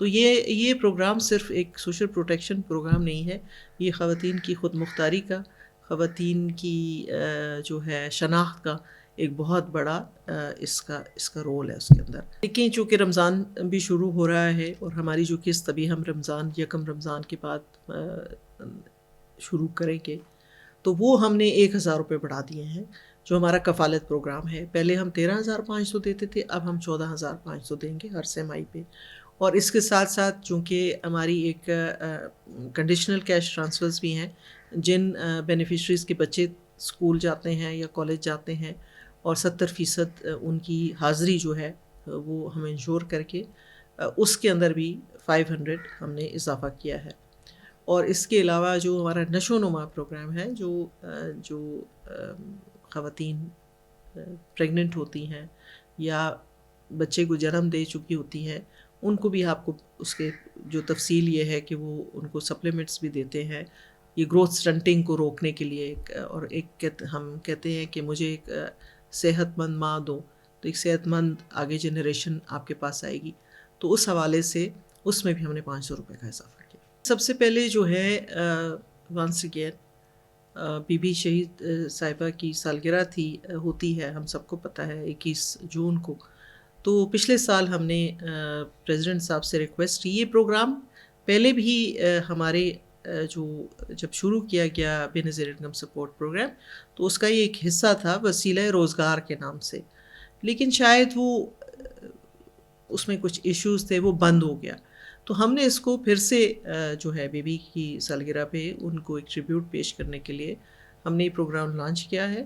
تو یہ پروگرام صرف ایک سوشل پروٹیکشن پروگرام نہیں ہے، یہ خواتین کی خود مختاری کا، خواتین کی جو ہے شناخت کا ایک بہت بڑا اس کا رول ہے اس کے اندر. لیکن چونکہ رمضان بھی شروع ہو رہا ہے اور ہماری جو قسط ابھی ہم یکم رمضان کے بعد شروع کریں گے، تو وہ ہم نے 1,000 روپے بڑھا دیے ہیں جو ہمارا کفالت پروگرام ہے. پہلے ہم 13,500 دیتے تھے، اب ہم 14,500 دیں گے ہر سہ-ماہی پہ. اور اس کے ساتھ ساتھ چونکہ ہماری ایک کنڈیشنل کیش ٹرانسفرز بھی ہیں، جن بینیفیشریز کے بچے اسکول جاتے ہیں یا کالج جاتے ہیں اور 70% ان کی حاضری جو ہے وہ ہم انشور کر کے اس کے اندر بھی 500 ہم نے اضافہ کیا ہے. اور اس کے علاوہ جو ہمارا نشو و نما پروگرام ہے، جو خواتین پریگننٹ ہوتی ہیں یا بچے کو جنم دے چکی ہوتی ہیں، ان کو بھی آپ کو اس کے جو تفصیل یہ ہے کہ وہ ان کو سپلیمنٹس بھی دیتے ہیں یہ گروتھ سٹنٹنگ کو روکنے کے لیے. اور ایک ہم کہتے ہیں کہ مجھے ایک صحت مند ماں دو تو ایک صحت مند آگے جنریشن آپ کے پاس آئے گی. تو اس حوالے سے اس میں بھی ہم نے 500 روپے کا اضافہ کیا. سب سے پہلے جو ہے ونس اگین بی بی شہید صاحبہ کی سالگرہ ہوتی ہے، ہم سب کو پتہ ہے 21 جون کو. تو پچھلے سال ہم نے پریزیڈنٹ صاحب سے ریکویسٹ کی، یہ پروگرام پہلے بھی ہمارے جب شروع کیا گیا بے نظیر انکم سپورٹ پروگرام تو اس کا یہ ایک حصہ تھا وسیلہ روزگار کے نام سے، لیکن شاید وہ اس میں کچھ ایشوز تھے، وہ بند ہو گیا. تو ہم نے اس کو پھر سے جو ہے بی بی کی سالگرہ پہ ان کو ایک ٹریبیوٹ پیش کرنے کے لیے ہم نے یہ پروگرام لانچ کیا ہے.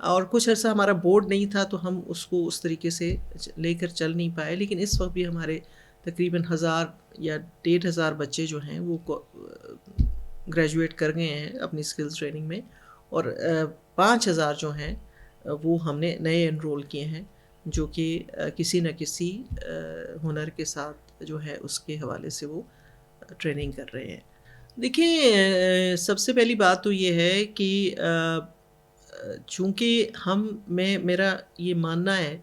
اور کچھ عرصہ ہمارا بورڈ نہیں تھا تو ہم اس کو اس طریقے سے لے کر چل نہیں پائے، لیکن اس وقت بھی ہمارے تقریباً 1,000 یا 1,500 بچے جو ہیں وہ گریجویٹ کر گئے ہیں اپنی اسکلز ٹریننگ میں، اور 5,000 جو ہیں وہ ہم نے نئے انرول کیے ہیں جو کہ کسی نہ کسی ہنر کے ساتھ جو ہے اس کے حوالے سے وہ ٹریننگ کر رہے ہیں. دیکھیں سب سے پہلی بات تو یہ ہے کہ چونکہ میرا یہ ماننا ہے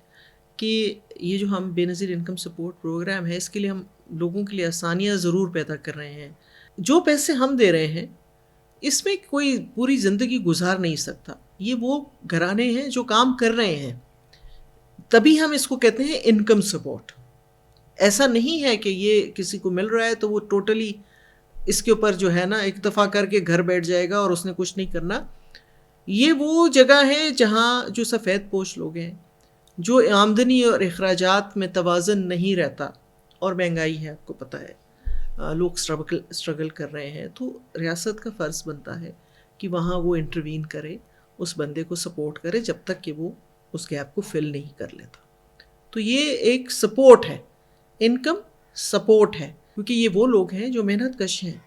کہ یہ جو ہم بے نظیر انکم سپورٹ پروگرام ہے اس کے لیے ہم لوگوں کے لیے آسانیاں ضرور پیدا کر رہے ہیں. جو پیسے ہم دے رہے ہیں اس میں کوئی پوری زندگی گزار نہیں سکتا. یہ وہ گھرانے ہیں جو کام کر رہے ہیں، تبھی ہم اس کو کہتے ہیں انکم سپورٹ. ایسا نہیں ہے کہ یہ کسی کو مل رہا ہے تو وہ ٹوٹلی اس کے اوپر جو ہے نا ایک دفعہ کر کے گھر بیٹھ جائے گا اور اس نے کچھ نہیں کرنا. یہ وہ جگہ ہے جہاں جو سفید پوش لوگ ہیں، جو آمدنی اور اخراجات میں توازن نہیں رہتا اور مہنگائی ہے، آپ کو پتہ ہے لوگ اسٹرگل کر رہے ہیں، تو ریاست کا فرض بنتا ہے کہ وہاں وہ انٹروین کرے، اس بندے کو سپورٹ کرے جب تک کہ وہ اس گیپ کو فل نہیں کر لیتا. تو یہ ایک سپورٹ ہے، انکم سپورٹ ہے، کیونکہ یہ وہ لوگ ہیں جو محنت کش ہیں،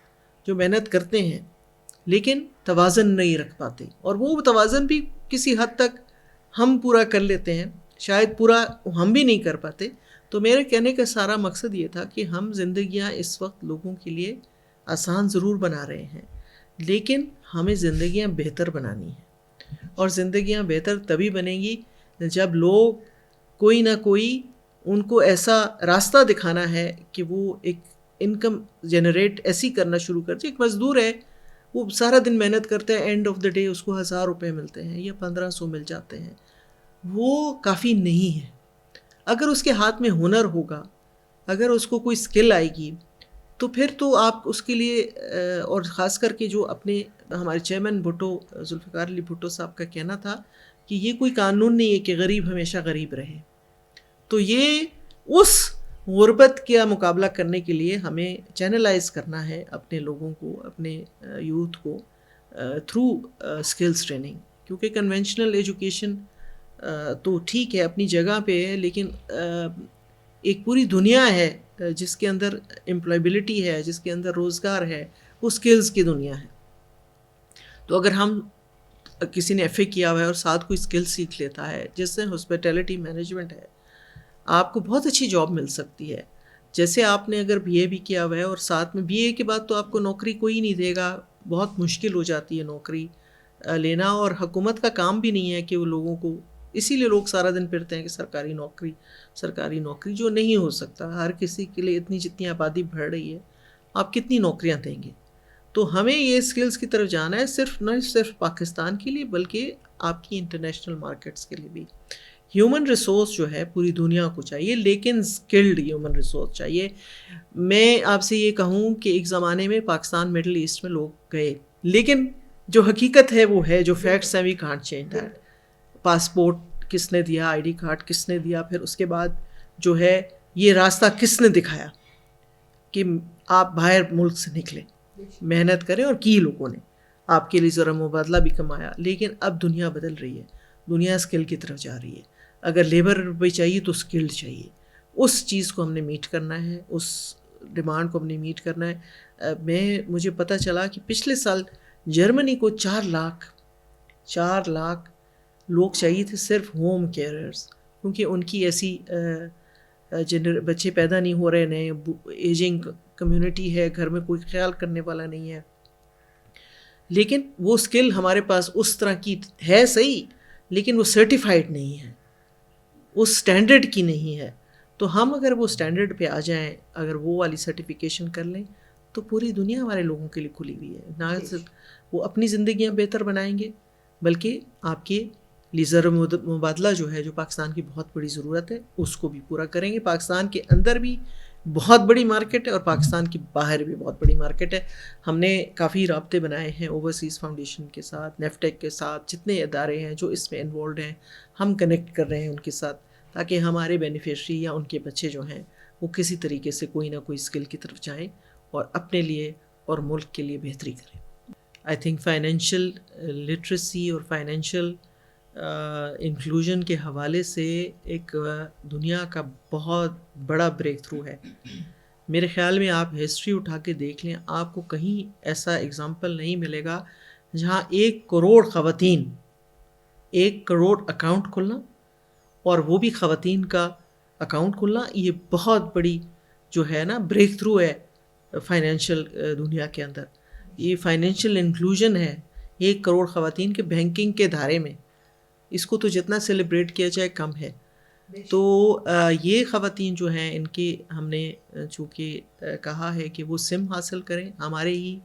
جو محنت کرتے ہیں لیکن توازن نہیں رکھ پاتے. اور وہ توازن بھی کسی حد تک ہم پورا کر لیتے ہیں، شاید پورا ہم بھی نہیں کر پاتے. تو میرے کہنے کا سارا مقصد یہ تھا کہ ہم زندگیاں اس وقت لوگوں کے لیے آسان ضرور بنا رہے ہیں، لیکن ہمیں زندگیاں بہتر بنانی ہیں. اور زندگیاں بہتر تبھی بنیں گی جب لوگ کوئی نہ کوئی ان کو ایسا راستہ دکھانا ہے کہ وہ ایک انکم جنریٹ ایسی کرنا شروع کر دے. ایک مزدور ہے، وہ سارا دن محنت کرتا ہے، اینڈ آف دا ڈے اس کو 1,000 روپے ملتے ہیں یا 1,500 مل جاتے ہیں. وہ کافی نہیں ہے. اگر اس کے ہاتھ میں ہنر ہوگا، اگر اس کو کوئی اسکل آئے گی تو پھر تو آپ اس کے لیے اور خاص کر کے جو اپنے ہمارے چیئرمین بھٹو ذوالفقار علی بھٹو صاحب کا کہنا تھا کہ یہ کوئی قانون نہیں ہے کہ غریب ہمیشہ غریب رہے. تو یہ اس غربت کا مقابلہ کرنے کے لیے ہمیں چینلائز کرنا ہے اپنے لوگوں کو، اپنے یوتھ کو تھرو اسکلز ٹریننگ. کیونکہ کنونشنل ایجوکیشن تو ٹھیک ہے اپنی جگہ پہ ہے، لیکن ایک پوری دنیا ہے جس کے اندر امپلائبلٹی ہے، جس کے اندر روزگار ہے، وہ اسکلز کی دنیا ہے. تو اگر ہم کسی نے ایف اے کیا ہوا ہے اور ساتھ کوئی اسکل سیکھ لیتا ہے، جیسے ہاسپٹیلٹی مینجمنٹ ہے، آپ کو بہت اچھی جاب مل سکتی ہے. جیسے آپ نے اگر بی اے بھی کیا ہوا ہے اور ساتھ میں بی اے کے بعد تو آپ کو نوکری کوئی نہیں دے گا، بہت مشکل ہو جاتی ہے نوکری لینا، اور حکومت کا کام بھی نہیں ہے کہ وہ لوگوں کو اسی لیے لوگ سارا دن پھرتے ہیں کہ سرکاری نوکری جو نہیں ہو سکتا ہر کسی کے لیے. اتنی جتنی آبادی بڑھ رہی ہے آپ کتنی نوکریاں دیں گے؟ تو ہمیں یہ اسکلز کی طرف جانا ہے, نہ صرف پاکستان کے لیے بلکہ آپ کی انٹرنیشنل مارکیٹس کے لیے بھی. ہیومن ریسورس جو ہے پوری دنیا کو چاہیے, لیکن اسکلڈ ہیومن ریسورس چاہیے. میں آپ سے یہ کہوں کہ ایک زمانے میں پاکستان مڈل ایسٹ میں لوگ گئے, لیکن جو حقیقت ہے وہ ہے, جو فیکٹس ہیں we can't change that. Passport کس نے دیا, آئی ڈی کارڈ کس نے دیا, پھر اس کے بعد جو ہے یہ راستہ کس نے دکھایا کہ آپ باہر ملک سے نکلیں, محنت کریں, اور کی لوگوں نے آپ کے لیے ذرا مبادلہ بھی کمایا. لیکن اب دنیا بدل رہی ہے, دنیا اسکل کی طرف جا رہی ہے. اگر لیبر بھی چاہیے تو اسکلڈ چاہیے. اس چیز کو ہم نے میٹ کرنا ہے, اس ڈیمانڈ کو ہم نے میٹ کرنا ہے. مجھے پتہ چلا کہ پچھلے سال جرمنی کو 4 لاکھ لوگ چاہیے تھے صرف ہوم کیئررز, کیونکہ ان کی ایسی بچے پیدا نہیں ہو رہے, نئے ایجنگ کمیونٹی ہے, گھر میں کوئی خیال کرنے والا نہیں ہے. لیکن وہ اسکل ہمارے پاس اس طرح کی ہے صحیح, لیکن وہ سرٹیفائڈ نہیں ہے, اس سٹینڈرڈ کی نہیں ہے. تو ہم اگر وہ سٹینڈرڈ پہ آ جائیں, اگر وہ والی سرٹیفیکیشن کر لیں, تو پوری دنیا ہمارے لوگوں کے لیے کھلی ہوئی ہے. نہ صرف وہ اپنی زندگیاں بہتر بنائیں گے, بلکہ آپ کے لیے زر مبادلہ جو ہے, جو پاکستان کی بہت بڑی ضرورت ہے, اس کو بھی پورا کریں گے. پاکستان کے اندر بھی بہت بڑی مارکیٹ ہے اور پاکستان کی باہر بھی بہت بڑی مارکیٹ ہے. ہم نے کافی رابطے بنائے ہیں اوورسیز فاؤنڈیشن کے ساتھ, نیفٹیک کے ساتھ, جتنے ادارے ہیں جو اس میں انوالوڈ ہیں, ہم کنیکٹ کر رہے ہیں ان کے ساتھ, تاکہ ہمارے بینیفیشری یا ان کے بچے جو ہیں وہ کسی طریقے سے کوئی نہ کوئی اسکل کی طرف جائیں اور اپنے لیے اور ملک کے لیے بہتری کریں. آئی تھنک فائنینشیل لٹریسی اور فائنینشیل انکلوژن کے حوالے سے ایک دنیا کا بہت بڑا بریک تھرو ہے. میرے خیال میں آپ ہسٹری اٹھا کے دیکھ لیں, آپ کو کہیں ایسا اگزامپل نہیں ملے گا جہاں 1 کروڑ خواتین 1 کروڑ اکاؤنٹ کھلنا, اور وہ بھی خواتین کا اکاؤنٹ کھلنا, یہ بہت بڑی جو ہے نا بریک تھرو ہے فائنینشیل دنیا کے اندر. یہ فائنینشیل انکلوژن ہے 1 کروڑ خواتین کے بینکنگ کے دھارے میں. اس کو تو جتنا سیلیبریٹ کیا جائے کم ہے. تو یہ خواتین جو ہیں, ان کے ہم نے چونکہ کہا ہے کہ وہ سم حاصل کریں ہمارے ہی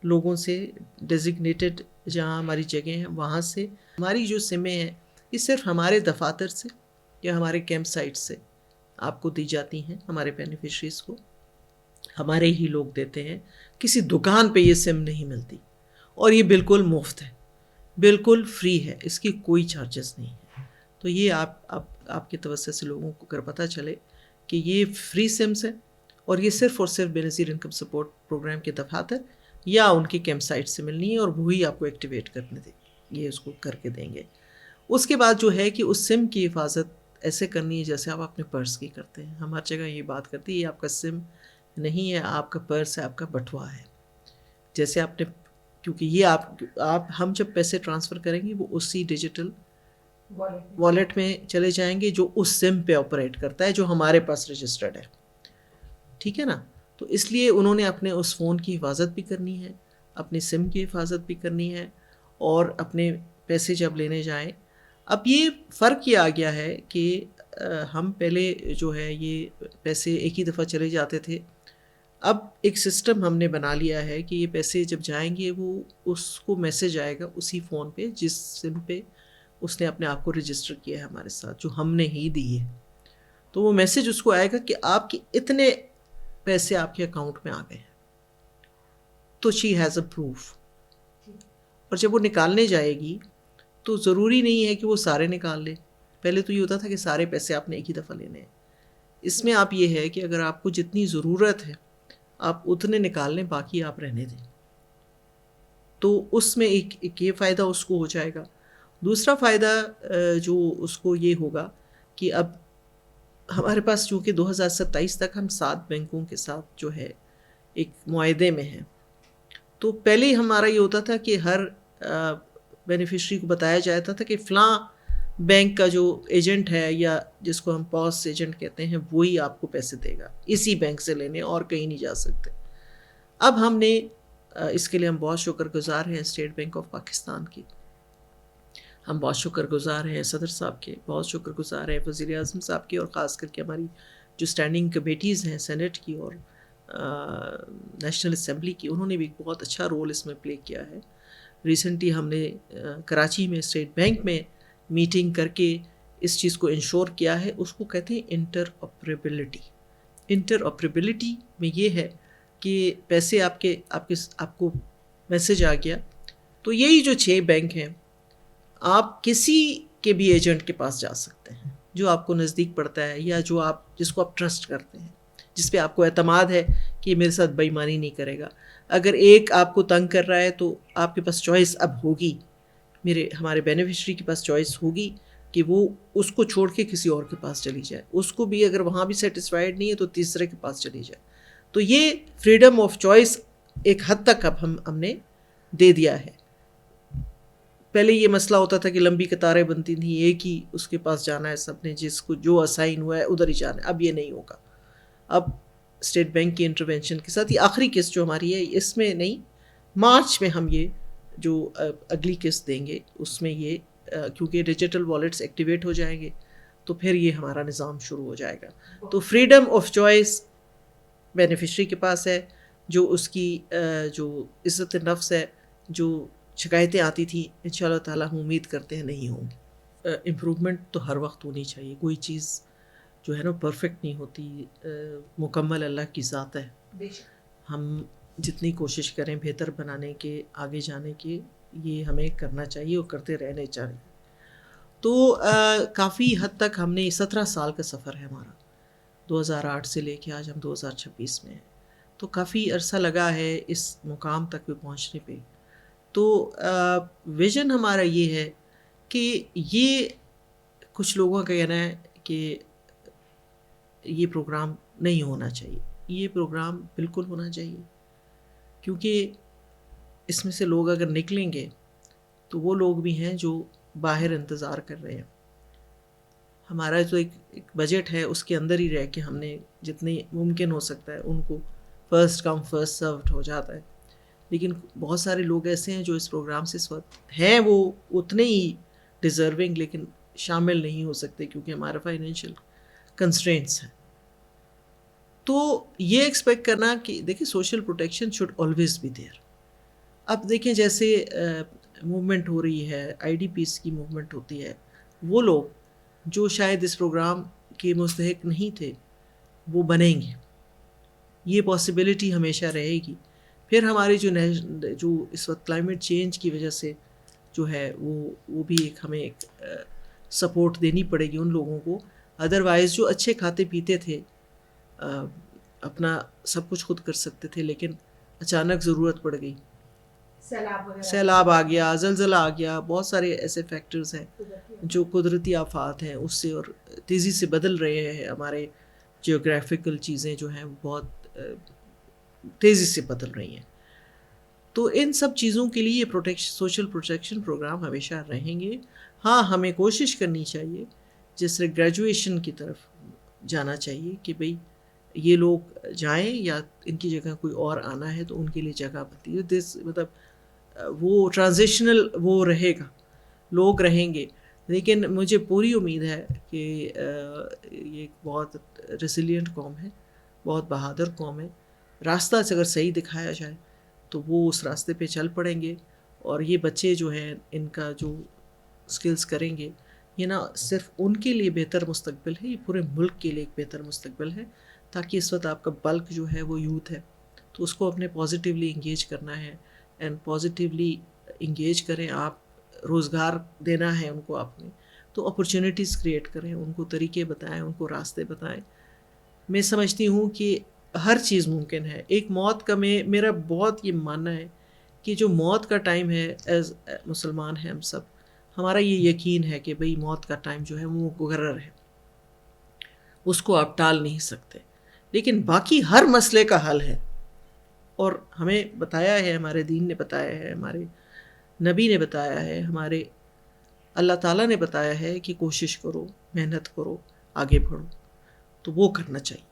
لوگوں سے, ڈیزگنیٹڈ جہاں ہماری جگہ ہیں وہاں سے. ہماری جو سمیں ہیں یہ صرف ہمارے دفاتر سے یا ہمارے کیمپ سائٹ سے آپ کو دی جاتی ہیں, ہمارے بینیفیشریز کو ہمارے ہی لوگ دیتے ہیں. کسی دکان پہ یہ سم نہیں ملتی, اور یہ بالکل مفت ہے, بالکل فری ہے, اس کی کوئی چارجز نہیں ہے. تو یہ آپ کے توسط سے لوگوں کو اگر پتہ چلے کہ یہ فری سمس ہے, اور یہ صرف اور صرف بینظیر انکم سپورٹ پروگرام کے دفاتر یا ان کی کیمپ سائٹ سے ملنی ہے, اور وہی آپ کو ایکٹیویٹ کرنے دیں, یہ اس کو کر کے دیں گے. اس کے بعد جو ہے کہ اس سم کی حفاظت ایسے کرنی ہے جیسے آپ اپنے پرس کی کرتے ہیں. ہم ہر جگہ یہ بات کرتے ہیں, یہ آپ کا سم نہیں ہے, آپ کا پرس ہے, آپ کا بٹوا ہے. جیسے آپ نے, کیونکہ یہ آپ ہم جب پیسے ٹرانسفر کریں گے وہ اسی ڈیجیٹل والیٹ میں چلے جائیں گے جو اس سم پہ آپریٹ کرتا ہے, جو ہمارے پاس رجسٹرڈ ہے. ٹھیک ہے نا. تو اس لیے انہوں نے اپنے اس فون کی حفاظت بھی کرنی ہے, اپنے سم کی حفاظت بھی کرنی ہے, اور اپنے پیسے جب لینے جائیں. اب یہ فرق یہ آ گیا ہے کہ ہم پہلے جو ہے یہ پیسے ایک ہی دفعہ چلے جاتے تھے. اب ایک سسٹم ہم نے بنا لیا ہے کہ یہ پیسے جب جائیں گے وہ اس کو میسج آئے گا اسی فون پہ جس سم پہ اس نے اپنے آپ کو رجسٹر کیا ہے ہمارے ساتھ, جو ہم نے ہی دی ہے. تو وہ میسج اس کو آئے گا کہ آپ کے اتنے پیسے آپ کے اکاؤنٹ میں آ گئے ہیں, تو شی ہیز اے پروف. اور جب وہ نکالنے جائے گی تو ضروری نہیں ہے کہ وہ سارے نکال لے. پہلے تو یہ ہوتا تھا کہ سارے پیسے آپ نے ایک ہی دفعہ لینے ہیں. اس میں آپ یہ ہے کہ اگر آپ کو جتنی ضرورت ہے آپ اتنے نکال لیں, باقی آپ رہنے دیں. تو اس میں ایک یہ فائدہ اس کو ہو جائے گا. دوسرا فائدہ جو اس کو یہ ہوگا کہ اب ہمارے پاس چونکہ 2027 تک ہم 7 بینکوں کے ساتھ جو ہے ایک معاہدے میں ہیں. تو پہلے ہمارا یہ ہوتا تھا کہ ہر بینیفیشری کو بتایا جاتا تھا کہ فلاں بینک کا جو ایجنٹ ہے یا جس کو ہم پوس ایجنٹ کہتے ہیں وہی آپ کو پیسے دے گا, اسی بینک سے لینے, اور کہیں نہیں جا سکتے. اب ہم نے اس کے لیے ہم بہت شکر گزار ہیں اسٹیٹ بینک آف پاکستان کی. ہم بہت شکر گزار ہیں صدر صاحب کے، بہت شکر گزار ہیں وزیر اعظم صاحب کے، اور خاص کر کے ہماری جو اسٹینڈنگ کمیٹیز ہیں سینٹ کی اور نیشنل اسمبلی کی، انہوں نے بھی ایک بہت اچھا رول اس میں پلے کیا ہے. ریسنٹلی ہم نے کراچی میں اسٹیٹ بینک میں میٹنگ کر کے اس چیز کو انشور کیا ہے. اس کو کہتے ہیں انٹر آپریبلٹی. انٹر آپریبلٹی میں یہ ہے کہ پیسے آپ کو میسج آ گیا تو یہی جو 6 بینک ہیں آپ کسی کے بھی ایجنٹ کے پاس جا سکتے ہیں جو آپ کو نزدیک پڑتا ہے یا جس کو آپ ٹرسٹ کرتے ہیں، جس پہ آپ کو اعتماد ہے کہ یہ میرے ساتھ بے ایمانی نہیں کرے گا. اگر ایک آپ کو تنگ کر رہا ہے تو آپ کے پاس چوائس اب ہوگی، ہمارے بینیفیشری کے پاس چوائس ہوگی کہ وہ اس کو چھوڑ کے کسی اور کے پاس چلی جائے، اس کو بھی اگر وہاں بھی سیٹسفائیڈ نہیں ہے تو تیسرے کے پاس چلی جائے. تو یہ فریڈم آف چوائس ایک حد تک اب ہم نے دے دیا ہے. پہلے یہ مسئلہ ہوتا تھا کہ لمبی قطاریں بنتی تھیں، ایک ہی اس کے پاس جانا ہے، سب نے جس کو جو اسائن ہوا ہے ادھر ہی جانا ہے. اب یہ نہیں ہوگا. اب اسٹیٹ بینک کی انٹروینشن کے ساتھ یہ آخری قسط جو ہماری ہے اس میں نہیں، مارچ میں ہم یہ جو اگلی قسط دیں گے اس میں یہ کیونکہ ڈیجیٹل والیٹس ایکٹیویٹ ہو جائیں گے تو پھر یہ ہمارا نظام شروع ہو جائے گا. تو فریڈم آف چوائس بینیفیشری کے پاس ہے، جو اس کی جو عزت نفس ہے، جو شکایتیں آتی تھیں انشاءاللہ تعالیٰ ہم امید کرتے ہیں نہیں ہوں گی. امپرومنٹ تو ہر وقت ہونی چاہیے، کوئی چیز جو ہے نا پرفیکٹ نہیں ہوتی، مکمل اللہ کی ذات ہے. ہم جتنی کوشش کریں بہتر بنانے کے، آگے جانے کے، یہ ہمیں کرنا چاہیے اور کرتے رہنے چاہیے. تو کافی حد تک ہم نے 17 سال کا سفر ہے ہمارا، 2008 سے لے کے آج ہم 2026 میں ہیں، تو کافی عرصہ لگا ہے اس مقام تک بھی پہنچنے پہ. تو ویژن ہمارا یہ ہے کہ یہ کچھ لوگوں کا کہنا ہے کہ یہ پروگرام نہیں ہونا چاہیے. یہ پروگرام بالکل ہونا چاہیے، کیونکہ اس میں سے لوگ اگر نکلیں گے تو وہ لوگ بھی ہیں جو باہر انتظار کر رہے ہیں. ہمارا جو ایک بجٹ ہے اس کے اندر ہی رہ کے ہم نے جتنی ممکن ہو سکتا ہے ان کو فرسٹ کم فرسٹ سروڈ ہو جاتا ہے. لیکن بہت سارے لوگ ایسے ہیں جو اس پروگرام سے اس وقت ہیں وہ اتنے ہی ڈیزرونگ لیکن شامل نہیں ہو سکتے کیونکہ ہمارا فائنینشیل کنسٹرینٹس ہیں. تو یہ ایکسپیکٹ کرنا کہ دیکھیں social protection should always be there. اب دیکھیں جیسے موومنٹ ہو رہی ہے، آئی ڈی پیز کی موومنٹ ہوتی ہے، وہ لوگ جو شاید اس پروگرام کے مستحق نہیں تھے وہ بنیں گے، یہ پاسبلٹی ہمیشہ رہے گی. پھر ہماری جو اس وقت کلائمیٹ چینج کی وجہ سے جو ہے وہ بھی ہمیں ایک سپورٹ دینی پڑے گی ان لوگوں کو. ادروائز جو اچھے کھاتے پیتے تھے، اپنا سب کچھ خود کر سکتے تھے، لیکن اچانک ضرورت پڑ گئی، سیلاب آ گیا، زلزلہ آ گیا، بہت سارے ایسے فیکٹرز ہیں جو قدرتی آفات ہیں اس سے اور تیزی سے بدل رہے ہیں. ہمارے جیوگرافیکل چیزیں جو ہیں بہت تیزی سے بدل رہی ہیں. تو ان سب چیزوں کے لیے یہ سوشل پروٹیکشن پروگرام ہمیشہ رہیں گے. ہاں ہمیں کوشش کرنی چاہیے جس طرح گریجویشن کی طرف جانا چاہیے کہ بھئی یہ لوگ جائیں یا ان کی جگہ کوئی اور آنا ہے تو ان کے لیے جگہ بنتی ہے. مطلب وہ ٹرانزیشنل وہ رہے گا، لوگ رہیں گے. لیکن مجھے پوری امید ہے کہ یہ ایک بہت ریسیلینٹ قوم ہے، بہت بہادر قوم ہے. راستہ اگر صحیح دکھایا جائے تو وہ اس راستے پہ چل پڑیں گے. اور یہ بچے جو ہیں ان کا جو سکلز کریں گے، یہ نہ صرف ان کے لیے بہتر مستقبل ہے، یہ پورے ملک کے لیے ایک بہتر مستقبل ہے. تاکہ اس وقت آپ کا بلک جو ہے وہ یوتھ ہے تو اس کو اپنے پازیٹیولی انگیج کرنا ہے اینڈ پازیٹیولی انگیج کریں. آپ روزگار دینا ہے ان کو آپ نے، تو اپرچونیٹیز کریٹ کریں، ان کو طریقے بتائیں، ان کو راستے بتائیں. میں سمجھتی ہوں کہ ہر چیز ممکن ہے. ایک موت کا میرا بہت یہ ماننا ہے کہ جو موت کا ٹائم ہے، ایز مسلمان ہیں ہم سب، ہمارا یہ یقین ہے کہ بھئی موت کا ٹائم جو ہے وہ مقرر ہے، اس کو آپ ٹال نہیں سکتے. لیکن باقی ہر مسئلے کا حل ہے، اور ہمیں بتایا ہے، ہمارے دین نے بتایا ہے، ہمارے نبی نے بتایا ہے، ہمارے اللہ تعالیٰ نے بتایا ہے کہ کوشش کرو، محنت کرو، آگے بڑھو. تو وہ کرنا چاہیے.